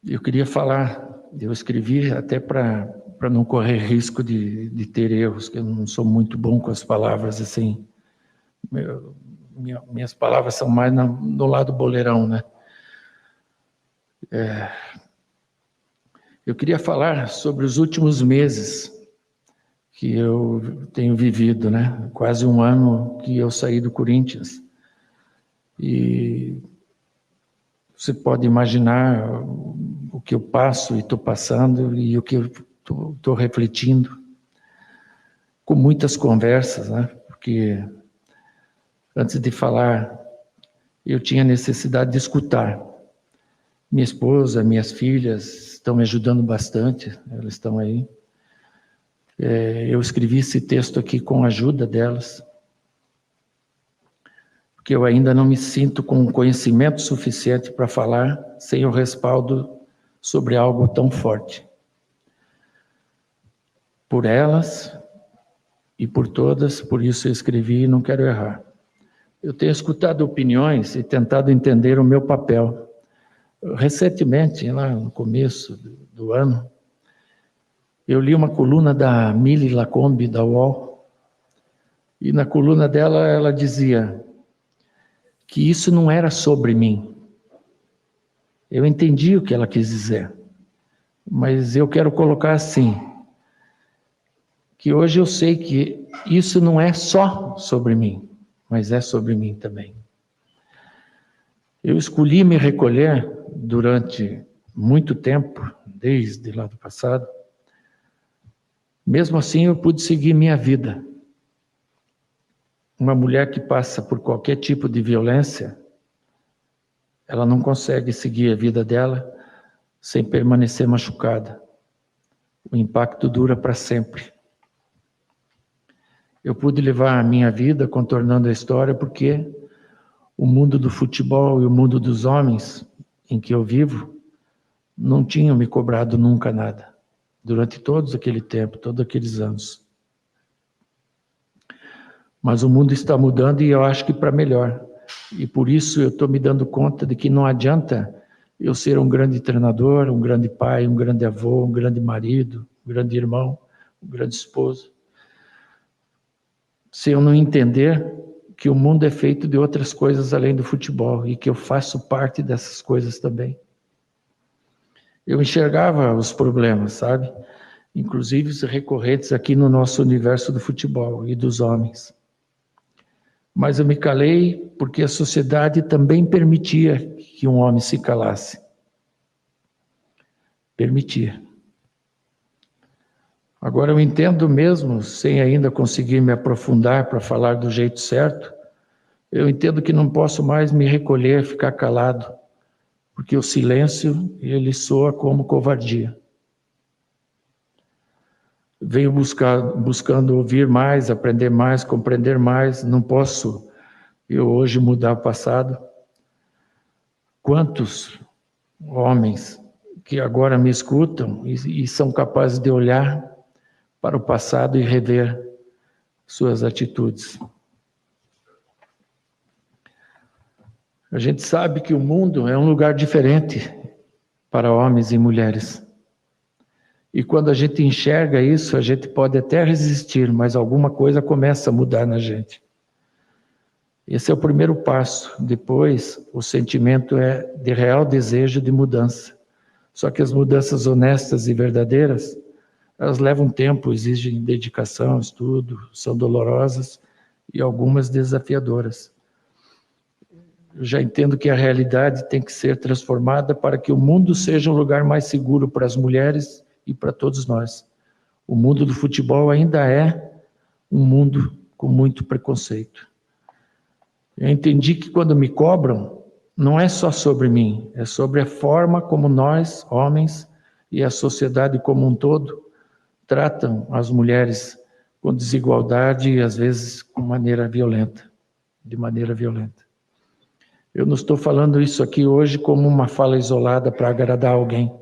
Eu queria falar, eu escrevi até para não correr risco de ter erros, que eu não sou muito bom com as palavras, assim. Minhas palavras são mais no lado boleirão, né? Eu queria falar sobre os últimos meses que eu tenho vivido, né? Quase um ano que eu saí do Corinthians. E você pode imaginar o que eu passo e estou passando e o que eu estou refletindo, com muitas conversas, né? Porque antes de falar, eu tinha necessidade de escutar. Minha esposa, minhas filhas estão me ajudando bastante, elas estão aí. Eu escrevi esse texto aqui com a ajuda delas, porque eu ainda não me sinto com conhecimento suficiente para falar sem o respaldo sobre algo tão forte. Por elas e por todas, por isso eu escrevi e não quero errar. Eu tenho escutado opiniões e tentado entender o meu papel. Recentemente, lá no começo do ano, eu li uma coluna da Mili Lacombe, da UOL, e na coluna dela ela dizia que isso não era sobre mim. Eu entendi o que ela quis dizer, mas eu quero colocar assim, que hoje eu sei que isso não é só sobre mim, mas é sobre mim também. Eu escolhi me recolher durante muito tempo, desde lá do passado. Mesmo assim, eu pude seguir minha vida. Uma mulher que passa por qualquer tipo de violência, ela não consegue seguir a vida dela sem permanecer machucada. O impacto dura para sempre. Eu pude levar a minha vida contornando a história porque o mundo do futebol e o mundo dos homens em que eu vivo não tinham me cobrado nunca nada, durante todo aquele tempo, todos aqueles anos. Mas o mundo está mudando e eu acho que para melhor. E por isso eu estou me dando conta de que não adianta eu ser um grande treinador, um grande pai, um grande avô, um grande marido, um grande irmão, um grande esposo, se eu não entender que o mundo é feito de outras coisas além do futebol e que eu faço parte dessas coisas também. Eu enxergava os problemas, sabe? Inclusive os recorrentes aqui no nosso universo do futebol e dos homens. Mas eu me calei porque a sociedade também permitia que um homem se calasse. Permitia. Agora eu entendo mesmo, sem ainda conseguir me aprofundar para falar do jeito certo, eu entendo que não posso mais me recolher, ficar calado, porque o silêncio, ele soa como covardia. Venho buscando ouvir mais, aprender mais, compreender mais, não posso eu hoje mudar o passado. Quantos homens que agora me escutam e são capazes de olhar para o passado e rever suas atitudes. A gente sabe que o mundo é um lugar diferente para homens e mulheres. E quando a gente enxerga isso, a gente pode até resistir, mas alguma coisa começa a mudar na gente. Esse é o primeiro passo. Depois, o sentimento é de real desejo de mudança. Só que as mudanças honestas e verdadeiras, elas levam tempo, exigem dedicação, estudo, são dolorosas e algumas desafiadoras. Eu já entendo que a realidade tem que ser transformada para que o mundo seja um lugar mais seguro para as mulheres e para todos nós. O mundo do futebol ainda é um mundo com muito preconceito. Eu entendi que quando me cobram, não é só sobre mim, é sobre a forma como nós, homens, e a sociedade como um todo, tratam as mulheres com desigualdade e às vezes de maneira violenta. Eu não estou falando isso aqui hoje como uma fala isolada para agradar alguém,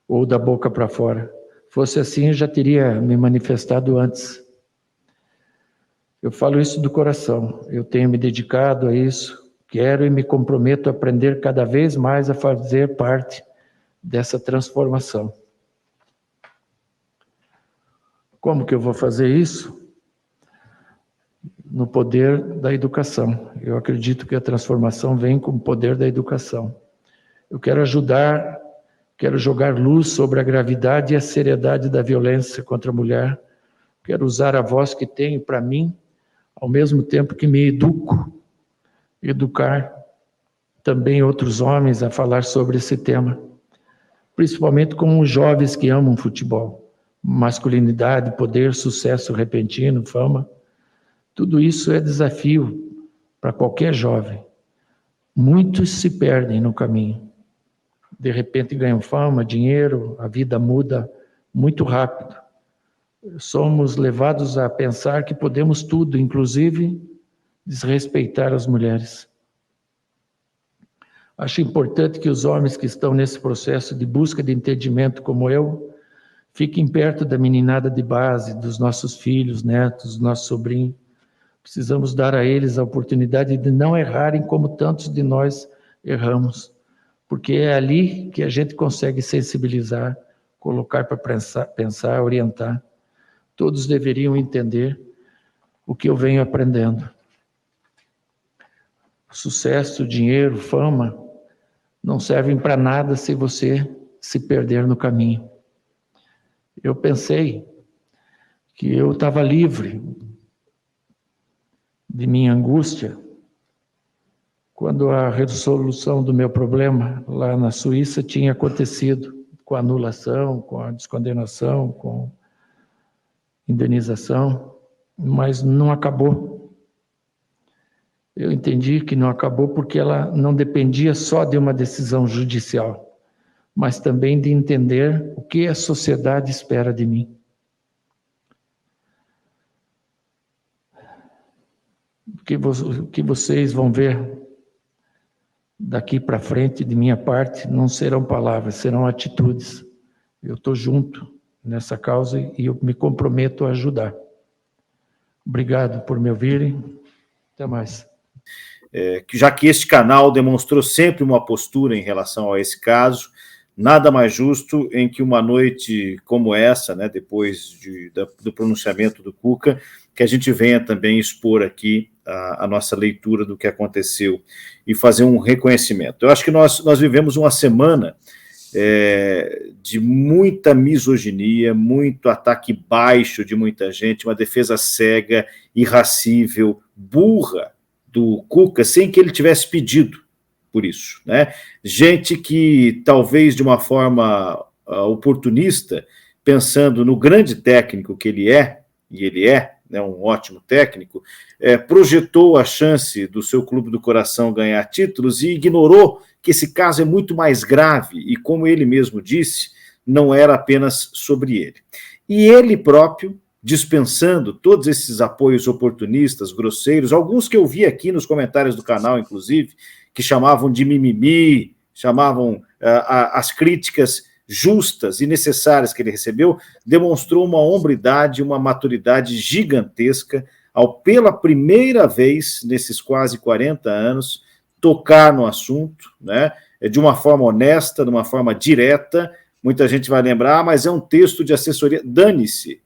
ou da boca para fora. Fosse assim, eu já teria me manifestado antes. Eu falo isso do coração, eu tenho me dedicado a isso, quero e me comprometo a aprender cada vez mais a fazer parte dessa transformação. Como que eu vou fazer isso? No poder da educação. Eu acredito que a transformação vem com o poder da educação. Eu quero ajudar, quero jogar luz sobre a gravidade e a seriedade da violência contra a mulher. Quero usar a voz que tenho para mim, ao mesmo tempo que me educar também outros homens a falar sobre esse tema, principalmente com os jovens que amam futebol, masculinidade, poder, sucesso repentino, fama. Tudo isso é desafio para qualquer jovem. Muitos se perdem no caminho. De repente ganham fama, dinheiro, a vida muda muito rápido. Somos levados a pensar que podemos tudo, inclusive desrespeitar as mulheres. Acho importante que os homens que estão nesse processo de busca de entendimento como eu, fiquem perto da meninada de base, dos nossos filhos, netos, do nosso sobrinho. Precisamos dar a eles a oportunidade de não errarem como tantos de nós erramos, porque é ali que a gente consegue sensibilizar, colocar para pensar, orientar. Todos deveriam entender o que eu venho aprendendo. Sucesso, dinheiro, fama não servem para nada se você se perder no caminho. Eu pensei que eu estava livre de minha angústia quando a resolução do meu problema lá na Suíça tinha acontecido, com a anulação, com a descondenação, com indenização, mas não acabou. Eu entendi que não acabou porque ela não dependia só de uma decisão judicial, mas também de entender o que a sociedade espera de mim. O que vocês vão ver daqui para frente, de minha parte, não serão palavras, serão atitudes. Eu estou junto nessa causa e eu me comprometo a ajudar. Obrigado por me ouvirem. Até mais. Já que este canal demonstrou sempre uma postura em relação a esse caso, nada mais justo em que uma noite como essa, né, depois do pronunciamento do Cuca, que a gente venha também expor aqui a nossa leitura do que aconteceu e fazer um reconhecimento. Eu acho que nós vivemos uma semana de muita misoginia, muito ataque baixo de muita gente, uma defesa cega, irracível, burra do Cuca, sem que ele tivesse pedido por isso, né? Gente que talvez de uma forma oportunista, pensando no grande técnico que ele é, e ele é, né, um ótimo técnico, projetou a chance do seu clube do coração ganhar títulos e ignorou que esse caso é muito mais grave e, como ele mesmo disse, não era apenas sobre ele. E ele próprio, dispensando todos esses apoios oportunistas, grosseiros, alguns que eu vi aqui nos comentários do canal, inclusive, que chamavam de mimimi, chamavam as críticas justas e necessárias que ele recebeu, demonstrou uma hombridade, uma maturidade gigantesca ao, pela primeira vez, nesses quase 40 anos, tocar no assunto, né, de uma forma honesta, de uma forma direta. Muita gente vai lembrar, mas é um texto de assessoria. Dane-se,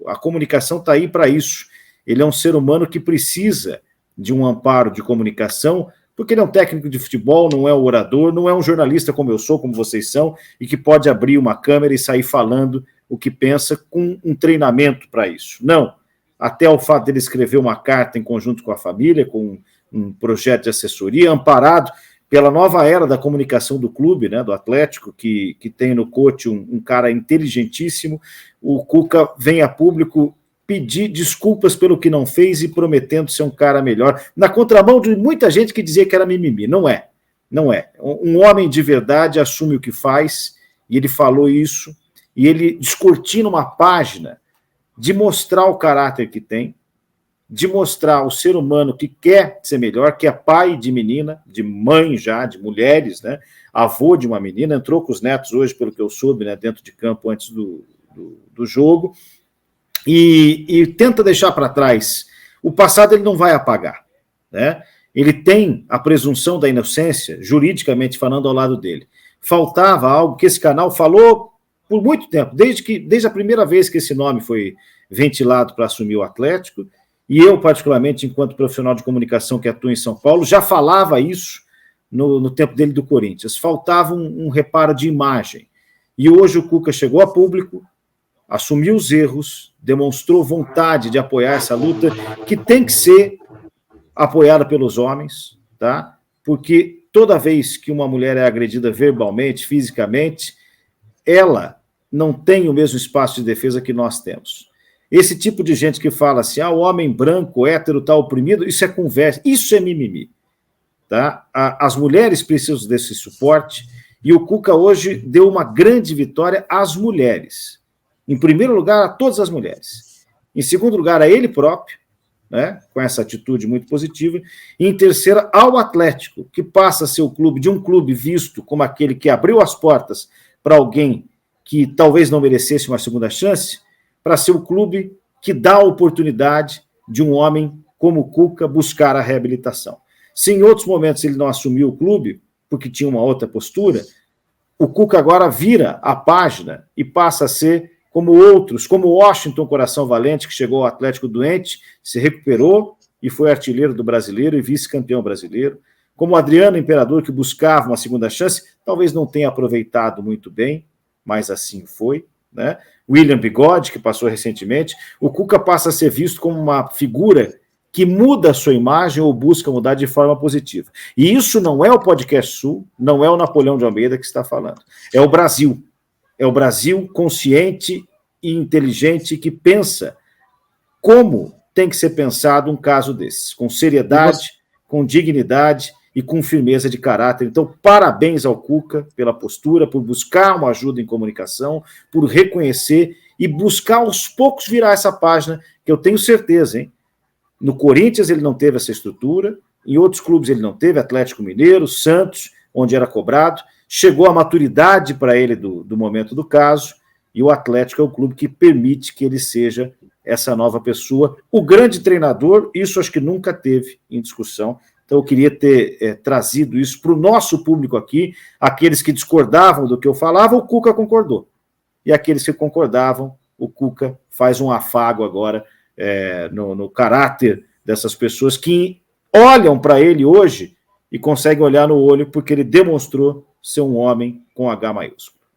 a comunicação está aí para isso. Ele é um ser humano que precisa de um amparo de comunicação, porque ele é um técnico de futebol, não é um orador, não é um jornalista como eu sou, como vocês são, e que pode abrir uma câmera e sair falando o que pensa com um treinamento para isso. Não. Até o fato dele escrever uma carta em conjunto com a família, com um projeto de assessoria, amparado pela nova era da comunicação do clube, né, do Atlético, que tem no coach um cara inteligentíssimo. O Cuca vem a público pedir desculpas pelo que não fez e prometendo ser um cara melhor, na contramão de muita gente que dizia que era mimimi. Não é, não é. Um homem de verdade assume o que faz, e ele falou isso, e ele descortina uma página de mostrar o caráter que tem, de mostrar o ser humano que quer ser melhor, que é pai de menina, de mãe já, de mulheres, né? Avô de uma menina, entrou com os netos hoje, pelo que eu soube, né, dentro de campo antes do jogo, e tenta deixar para trás. O passado ele não vai apagar, né? Ele tem a presunção da inocência, juridicamente falando, ao lado dele. faltava algo que esse canal falou por muito tempo, desde a primeira vez que esse nome foi ventilado para assumir o Atlético, e eu, particularmente, enquanto profissional de comunicação que atua em São Paulo, já falava isso no tempo dele do Corinthians. Faltava um reparo de imagem. E hoje o Cuca chegou a público, assumiu os erros, demonstrou vontade de apoiar essa luta, que tem que ser apoiada pelos homens, tá? Porque toda vez que uma mulher é agredida verbalmente, fisicamente, ela não tem o mesmo espaço de defesa que nós temos. Esse tipo de gente que fala assim, o homem branco, hétero, está oprimido, isso é conversa, isso é mimimi. Tá? As mulheres precisam desse suporte, e o Cuca hoje deu uma grande vitória às mulheres. Em primeiro lugar, a todas as mulheres. Em segundo lugar, a ele próprio, né, com essa atitude muito positiva. E em terceira, ao Atlético, que passa a ser o clube de um clube visto como aquele que abriu as portas para alguém que talvez não merecesse uma segunda chance, para ser o clube que dá a oportunidade de um homem como o Cuca buscar a reabilitação. Se em outros momentos ele não assumiu o clube, porque tinha uma outra postura, o Cuca agora vira a página e passa a ser como outros, como o Washington Coração Valente, que chegou ao Atlético doente, se recuperou e foi artilheiro do Brasileiro e vice-campeão brasileiro, como o Adriano Imperador, que buscava uma segunda chance, talvez não tenha aproveitado muito bem, mas assim foi, né? William Bigode, que passou recentemente. O Cuca passa a ser visto como uma figura que muda a sua imagem ou busca mudar de forma positiva. E isso não é o Podcast Sul, não é o Napoleão de Almeida que está falando. É o Brasil. É o Brasil consciente e inteligente que pensa como tem que ser pensado um caso desses, com seriedade, com dignidade e com firmeza de caráter. Então, parabéns ao Cuca pela postura, por buscar uma ajuda em comunicação, por reconhecer e buscar aos poucos virar essa página, que eu tenho certeza, hein? No Corinthians ele não teve essa estrutura, em outros clubes ele não teve, Atlético Mineiro, Santos, onde era cobrado, chegou a maturidade para ele do momento do caso, e o Atlético é o clube que permite que ele seja essa nova pessoa. O grande treinador, isso acho que nunca teve em discussão. Então eu queria ter trazido isso para o nosso público aqui, aqueles que discordavam do que eu falava, o Cuca concordou. E aqueles que concordavam, o Cuca faz um afago agora no caráter dessas pessoas que olham para ele hoje e conseguem olhar no olho porque ele demonstrou ser um homem com H maiúsculo.